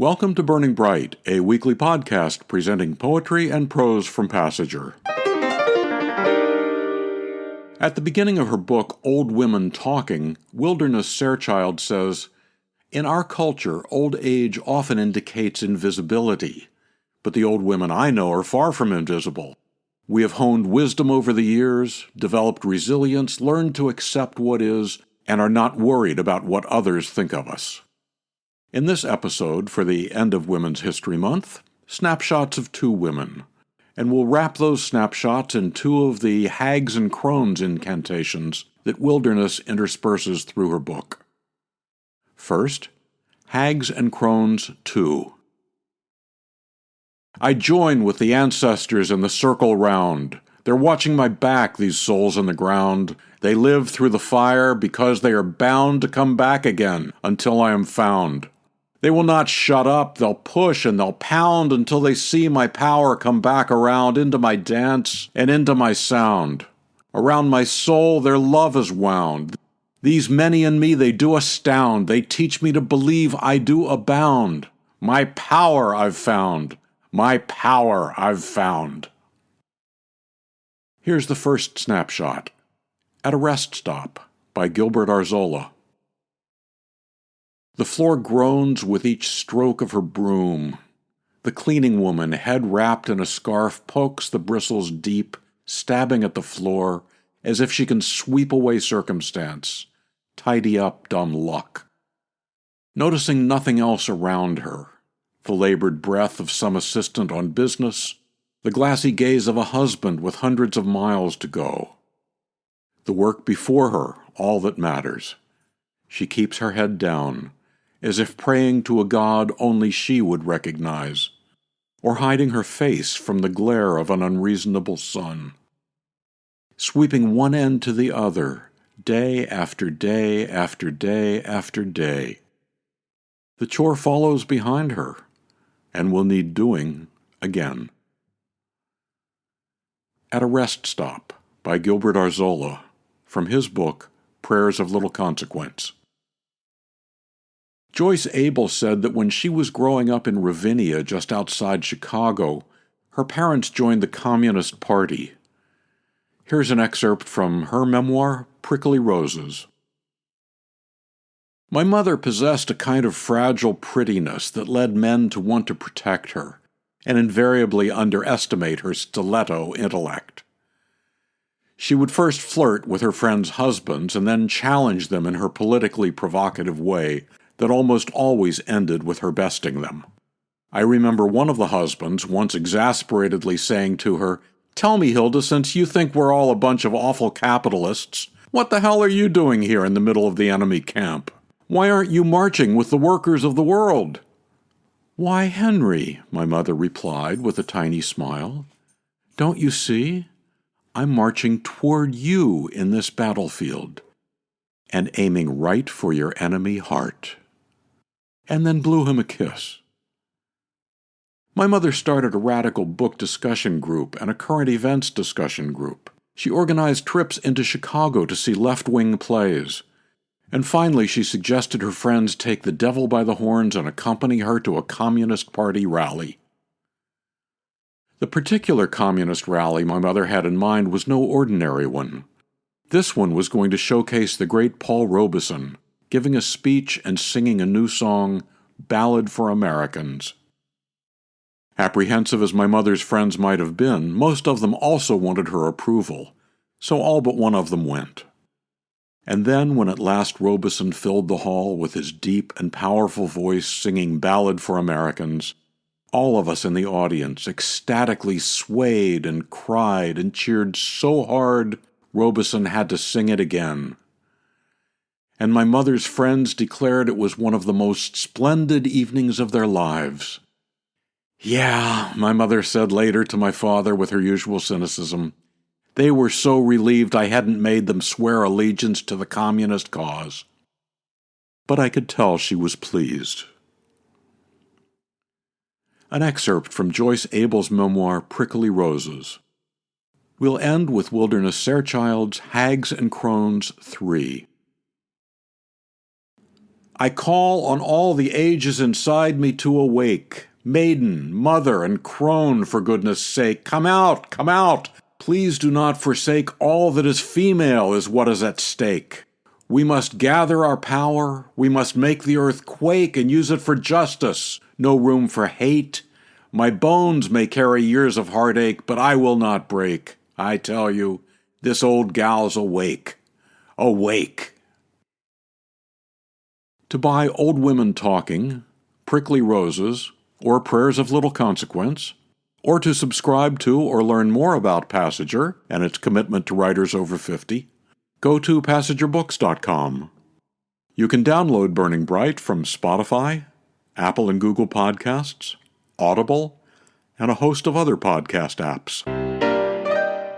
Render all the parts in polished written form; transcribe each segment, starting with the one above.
Welcome to Burning Bright, a weekly podcast presenting poetry and prose from Passager. At the beginning of her book, Old Women Talking, Wilderness Sarchild says, "In our culture, old age often indicates invisibility, but the old women I know are far from invisible. We have honed wisdom over the years, developed resilience, learned to accept what is, and are not worried about what others think of us." In this episode, for the end of Women's History Month, snapshots of two women, and we'll wrap those snapshots in two of the hags and crones incantations that Wilderness intersperses through her book. First, Hags and Crones 2. I join with the ancestors in the circle round. They're watching my back, these souls in the ground. They live through the fire because they are bound to come back again until I am found. They will not shut up, they'll push and they'll pound until they see my power come back around into my dance and into my sound. Around my soul their love is wound. These many in me they do astound. They teach me to believe I do abound. My power I've found. My power I've found. Here's the first snapshot. At a Rest Stop by Gilbert Arzola. The floor groans with each stroke of her broom. The cleaning woman, head wrapped in a scarf, pokes the bristles deep, stabbing at the floor as if she can sweep away circumstance, tidy up dumb luck. Noticing nothing else around her, the labored breath of some assistant on business, the glassy gaze of a husband with hundreds of miles to go. The work before her, all that matters. She keeps her head down, as if praying to a God only she would recognize, or hiding her face from the glare of an unreasonable sun. Sweeping one end to the other, day after day after day after day. The chore follows behind her, and will need doing again. At a Rest Stop by Gilbert Arzola, from his book, Prayers of Little Consequence. Joyce Abell said that when she was growing up in Ravinia, just outside Chicago, her parents joined the Communist Party. Here's an excerpt from her memoir, Prickly Roses. My mother possessed a kind of fragile prettiness that led men to want to protect her, and invariably underestimate her stiletto intellect. She would first flirt with her friends' husbands and then challenge them in her politically provocative way that almost always ended with her besting them. I remember one of the husbands once exasperatedly saying to her, "Tell me, Hilda, since you think we're all a bunch of awful capitalists, what the hell are you doing here in the middle of the enemy camp? Why aren't you marching with the workers of the world?" "Why, Henry," my mother replied with a tiny smile, "don't you see? I'm marching toward you in this battlefield, and aiming right for your enemy heart," and then blew him a kiss. My mother started a radical book discussion group and a current events discussion group. She organized trips into Chicago to see left-wing plays. And finally, she suggested her friends take the devil by the horns and accompany her to a Communist Party rally. The particular Communist rally my mother had in mind was no ordinary one. This one was going to showcase the great Paul Robeson, giving a speech and singing a new song, Ballad for Americans. Apprehensive as my mother's friends might have been, most of them also wanted her approval, so all but one of them went. And then, when at last Robeson filled the hall with his deep and powerful voice singing Ballad for Americans, all of us in the audience ecstatically swayed and cried and cheered so hard Robeson had to sing it again. And my mother's friends declared it was one of the most splendid evenings of their lives. "Yeah," my mother said later to my father with her usual cynicism, "they were so relieved I hadn't made them swear allegiance to the communist cause." But I could tell she was pleased. An excerpt from Joyce Abell's memoir, Prickly Roses. We'll end with Wilderness Sarchild's Hags and Crones 3. I call on all the ages inside me to awake. Maiden, mother, and crone, for goodness' sake, come out, come out! Please do not forsake all that is female is what is at stake. We must gather our power, we must make the earth quake and use it for justice. No room for hate. My bones may carry years of heartache, but I will not break. I tell you, this old gal's awake. Awake! To buy Old Women Talking, Prickly Roses, or Prayers of Little Consequence, or to subscribe to or learn more about Passager and its commitment to writers over 50, go to PassagerBooks.com. You can download Burning Bright from Spotify, Apple and Google Podcasts, Audible, and a host of other podcast apps.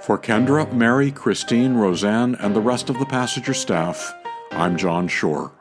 For Kendra, Mary, Christine, Roseanne, and the rest of the Passager staff, I'm John Shore.